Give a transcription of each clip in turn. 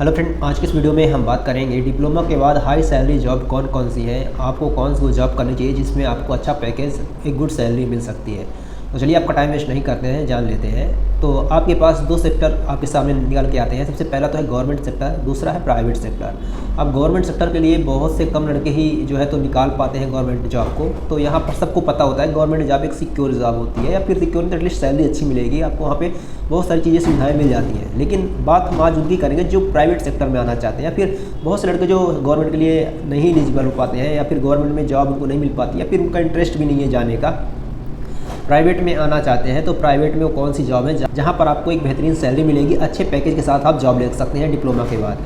Hello friend, आज की इस वीडियो में हम बात करेंगे डिप्लोमा के बाद हाई सैलरी जॉब कौन कौन सी है, आपको कौन सी जॉब करनी चाहिए जिसमें आपको अच्छा पैकेज, एक गुड सैलरी मिल सकती है। तो चलिए आपका टाइम वेस्ट नहीं करते हैं, जान लेते हैं। तो आपके पास दो सेक्टर आपके सामने निकल के आते हैं। सबसे पहला तो है गवर्नमेंट सेक्टर, दूसरा है प्राइवेट सेक्टर। अब गवर्नमेंट सेक्टर के लिए बहुत से कम लड़के ही जो है तो निकाल पाते हैं गवर्नमेंट जॉब को। तो यहाँ पर सबको पता होता है गवर्नमेंट जॉब एक सिक्योर जॉब होती है, या फिर सिक्योर में एटलीस्ट सैलरी अच्छी मिलेगी, आपको वहाँ पे बहुत सारी चीज़ें सुविधाएं मिल जाती हैं। लेकिन बात हम आज उनकी करेंगे जो प्राइवेट सेक्टर में आना चाहते हैं, या फिर बहुत से लड़के जो गवर्नमेंट के लिए नहीं एलिजिबल हो पाते हैं, या फिर गवर्नमेंट में जॉब उनको नहीं मिल पाती, या फिर उनका इंटरेस्ट भी नहीं है जाने का, प्राइवेट में आना चाहते हैं। तो प्राइवेट में वो कौन सी जॉब है जहाँ पर आपको एक बेहतरीन सैलरी मिलेगी, अच्छे पैकेज के साथ आप जॉब ले सकते हैं डिप्लोमा के बाद।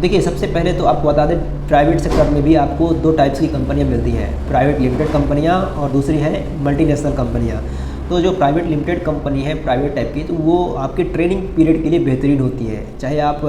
देखिए, सबसे पहले तो आपको बता दें, प्राइवेट सेक्टर में भी आपको दो टाइप्स की कंपनियां मिलती हैं, प्राइवेट लिमिटेड कंपनियां और दूसरी है मल्टीनेशनल कंपनियां। तो जो प्राइवेट लिमिटेड कंपनी है प्राइवेट टाइप की, तो वो आपके ट्रेनिंग पीरियड के लिए बेहतरीन होती है। चाहे आप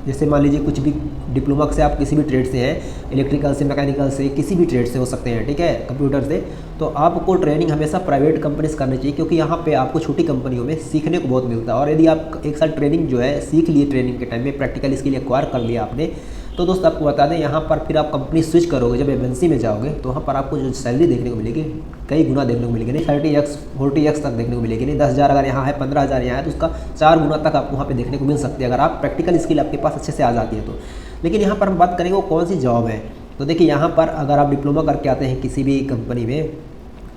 जैसे मान लीजिए कुछ भी डिप्लोमा से आप किसी भी ट्रेड से हैं, इलेक्ट्रिकल से, मैकेनिकल से, किसी भी ट्रेड से हो सकते हैं, ठीक है, कंप्यूटर से, तो आपको ट्रेनिंग हमेशा प्राइवेट कंपनी से करनी चाहिए, क्योंकि यहाँ पे आपको छोटी कंपनियों में सीखने को बहुत मिलता है। और यदि आप एक साल ट्रेनिंग जो है सीख लिए, ट्रेनिंग के टाइम में प्रैक्टिकल इसके लिए एक्वायर कर लिया आपने, तो दोस्त आपको बता दें, यहाँ पर फिर आप कंपनी स्विच करोगे, जब एमएनसी में जाओगे तो वहाँ पर आपको जो सैलरी देखने को मिलेगी कई गुना देखने को मिलेगी, नहीं 30x 40x तक देखने को मिलेगी। नहीं 10,000 अगर यहाँ है, 15,000 यहाँ है, तो उसका 4 गुना तक आपको वहाँ पे देखने को मिल सकती है, अगर आप प्रैक्टिकल स्किल आपके पास अच्छे से आ जाती है तो। लेकिन यहाँ पर हम बात करेंगे वो कौन सी जॉब है। तो देखिए, यहाँ पर अगर आप डिप्लोमा करके आते हैं किसी भी कंपनी में,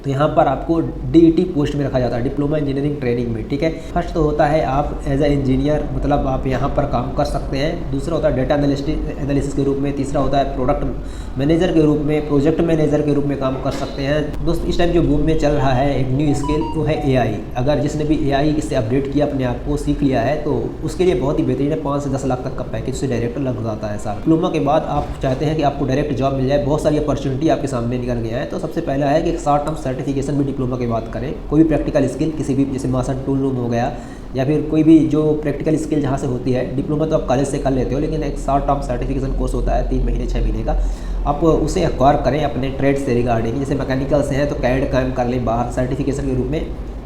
तो यहाँ पर आपको डीईटी पोस्ट में रखा जाता है, डिप्लोमा इंजीनियरिंग ट्रेनिंग में, ठीक है। फर्स्ट तो होता है आप एज ए इंजीनियर, मतलब आप यहाँ पर काम कर सकते हैं। दूसरा होता है डेटा एनालिसिस के रूप में। तीसरा होता है प्रोडक्ट मैनेजर के रूप में, प्रोजेक्ट मैनेजर के रूप में काम कर सकते हैं। दोस्त, इस टाइम जो बूम में चल रहा है एक न्यू स्किल, वो है एआई। अगर जिसने भी एआई से अपडेट किया, अपने आप को सीख लिया है, तो उसके लिए बहुत ही बेहतरीन है। 5 से 10 लाख तक का पैकेज से डायरेक्ट लग जाता है साल। डिप्लोमा के बाद आप चाहते हैं कि आपको डायरेक्ट जॉब मिल जाए, बहुत सारी अपॉर्चुनिटी आपके सामने निकल गया है। तो सबसे पहला है कि एक शॉर्ट टर्म सर्टिफिकेशन भी डिप्लोमा की बात करें, कोई भी प्रैक्टिकल स्किल किसी भी, जैसे मासन टूल रूम हो गया, या फिर कोई भी जो प्रैक्टिकल स्किल जहाँ से होती है। डिप्लोमा तो आप कॉलेज से कर लेते हो, लेकिन एक शॉर्ट टर्म सर्टिफिकेशन कोर्स होता है 3 महीने 6 महीने का, आप उसे एक्वायर करें अपने ट्रेड से रिगार्डिंग। जैसे मैकेनिकल से हैं तो कैड काम कर लें बाहर, सर्टिफिकेशन के रूप में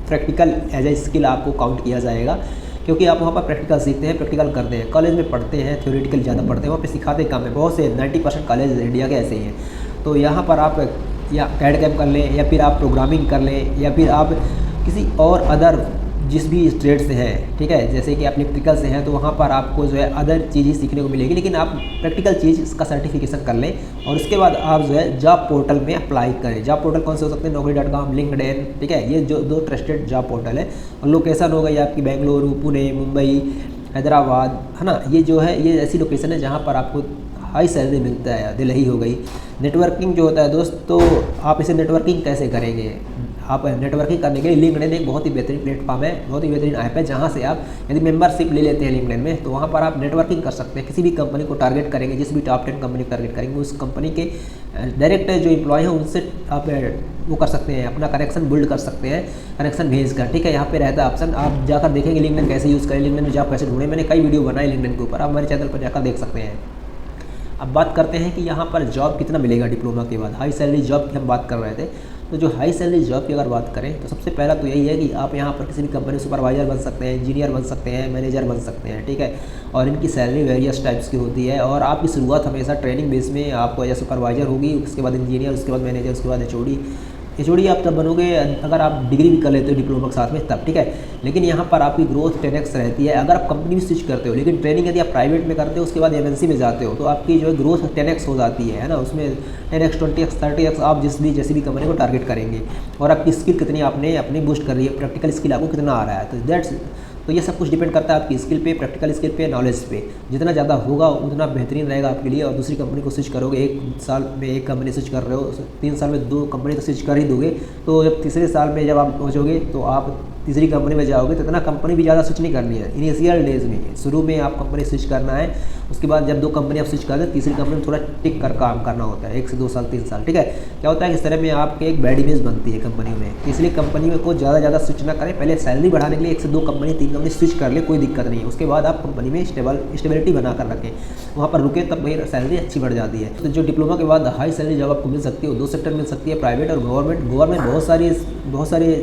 प्रैक्टिकल एज ए स्किल आपको काउंट किया जाएगा, क्योंकि आप वहाँ पर प्रैक्टिकल सीखते हैं, प्रैक्टिकल करते हैं। कॉलेज में पढ़ते हैं, थ्योरेटिकल ज़्यादा पढ़ते हैं, वहाँ पे सिखाते काम है। बहुत से 90% कॉलेज इंडिया के ऐसे ही हैं। तो यहाँ पर आप या कैड कैम कर लें, या फिर आप प्रोग्रामिंग कर लें, या फिर आप किसी और अदर जिस भी ट्रेड से हैं, ठीक है, जैसे कि आप इलेक्ट्रिकल से हैं, तो वहाँ पर आपको जो है अदर चीज़ें सीखने को मिलेगी। लेकिन आप प्रैक्टिकल चीज़ इसका सर्टिफिकेशन कर लें, और उसके बाद आप जो है जॉब पोर्टल में अप्लाई करें। जॉब पोर्टल कौन से हो सकते हैं? naukri.com, लिंक्डइन, ठीक है, ये जो 2 ट्रस्टेड जॉब पोर्टल है। और लोकेशन हो गई आपकी बेंगलुरु, पुणे, मुंबई, हैदराबाद, है ना। ये जो है ये ऐसी लोकेशन है जहाँ पर आपको हाई सैलरी मिलता है। दिल्ली हो गई। नेटवर्किंग जो होता है दोस्त, तो आप इसे नेटवर्किंग कैसे करेंगे? आप नेटवर्किंग करने के लिए लिंक्डइन एक बहुत ही बेहतरीन प्लेटफॉर्म है, बहुत ही बेहतरीन ऐप है, जहाँ से आप यदि मेंबरशिप ले लेते हैं लिंक्डइन में, तो वहाँ पर आप नेटवर्किंग कर सकते हैं। किसी भी कंपनी को टारगेट करेंगे, जिस भी टॉप 10 कंपनी को टारगेट करेंगे, उस कंपनी के डायरेक्ट जो एम्प्लॉय हैं उनसे आप वो कर सकते हैं, अपना कनेक्शन बिल्ड कर सकते हैं, कनेक्शन भेज कर, ठीक है। यहाँ पे रहता है ऑप्शन, आप जाकर देखेंगे लिंक्डइन कैसे यूज़ करें, लिंक्डइन में जॉब कैसे ढूंढें। मैंने कई वीडियो बनाए लिंक्डइन के ऊपर, आप हमारे चैनल पर जाकर देख सकते हैं। अब बात करते हैं कि यहाँ पर जॉब कितना मिलेगा डिप्लोमा के बाद। हाई सैलरी जॉब की हम बात कर रहे थे, तो जो हाई सैलरी जॉब की अगर बात करें, तो सबसे पहला तो यही है कि आप यहाँ पर किसी भी कंपनी सुपरवाइजर बन सकते हैं, इंजीनियर बन सकते हैं, मैनेजर बन सकते हैं, ठीक है। और इनकी सैलरी वेरियस टाइप्स की होती है, और आपकी शुरुआत हमेशा ट्रेनिंग बेस में आपको या सुपरवाइजर होगी, उसके बाद इंजीनियर, उसके बाद मैनेजर, उसके बाद एचओडी आप तब बनोगे अगर आप डिग्री भी कर लेते हो डिप्लोमा के साथ में तब, ठीक है। लेकिन यहाँ पर आपकी ग्रोथ 10x रहती है अगर आप कंपनी में स्विच करते हो। लेकिन ट्रेनिंग यदि आप प्राइवेट में करते हो, उसके बाद एमएनसी में जाते हो, तो आपकी जो है ग्रोथ 10x हो जाती है ना। उसमें 10x 20x 30x आप जैसी भी कंपनी को टारगेट करेंगे, और आपकी स्किल कितनी आपने अपनी बूस्ट कर रही है, प्रैक्टिकल स्किल आपको कितना आ रहा है। तो ये सब कुछ डिपेंड करता है आपकी स्किल पे, प्रैक्टिकल स्किल पे, नॉलेज पे। जितना ज़्यादा होगा उतना बेहतरीन रहेगा आपके लिए। और दूसरी कंपनी को स्विच करोगे, 1 साल में एक कंपनी स्विच कर रहे हो, 3 साल में 2 कंपनी तो स्विच कर ही दोगे। तो जब तीसरे साल में जब आप पहुँचोगे, तो आप तीसरी कंपनी में जाओगे, तो इतना कंपनी भी ज़्यादा स्विच नहीं करनी है इनिशियल डेज में। शुरू में आप कंपनी स्विच करना है, उसके बाद जब 2 कंपनी आप स्विच कर दे, तीसरी कंपनी में थोड़ा टिक कर काम करना होता है, 1 से 2 साल 3 साल, ठीक है। क्या होता है, इस तरह में आपके एक बैड इमेज बनती है कंपनी में। इसलिए कंपनी में को ज़्यादा स्विच ना करें, पहले सैलरी बढ़ाने के लिए 1 से 2 कंपनी 3 कंपनी स्विच कर ले, कोई दिक्कत नहीं है। उसके बाद आप कंपनी में स्टेबिलिटी बना कर रखें, वहाँ पर रुके, तब वही सैलरी अच्छी बढ़ जाती है। तो जो डिप्लोमा के बाद हाई सैलरी जॉब आपको मिल सकती है, वो 2 सेक्टर मिल सकती है, प्राइवेट और गवर्नमेंट। बहुत सारी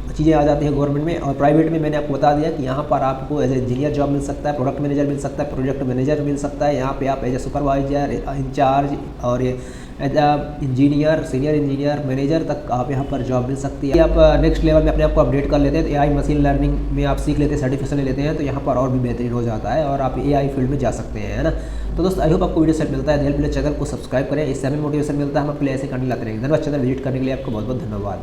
चीज़ें आ जाती हैं गवर्नमेंट में। और प्राइवेट में मैंने आपको बता दिया कि यहाँ पर आपको एज ए इंजीनियर जॉब मिल सकता है, प्रोडक्ट मैनेजर मिल सकता है, प्रोजेक्ट मैनेजर मिल सकता है। यहाँ पे आप एज ए सुपरवाइजर, इंचार्ज और ये as engineer, senior engineer, manager तक आप यहाँ पर जॉब मिल सकती है। आप नेक्स्ट लेवल में अपने आप को अपडेट कर लेते हैं तो एआई मशीन लर्निंग में आप सीख लेते हैं, सर्टिफिकेशन ले लेते हैं, तो यहाँ पर और भी बेहतरीन हो जाता है और आप एआई फील्ड में जा सकते हैं, है ना। तो दोस्तों आई होप आपको वीडियो सेट मिलता है। हेल्प चैनल को सब्सक्राइब करें, इससे हमें मोटिवेशन मिलता है, हम अपने ऐसे कंटेंट लाते रहेंगे। धन्यवाद। चैनल विजिट करने के लिए आपको बहुत बहुत धन्यवाद।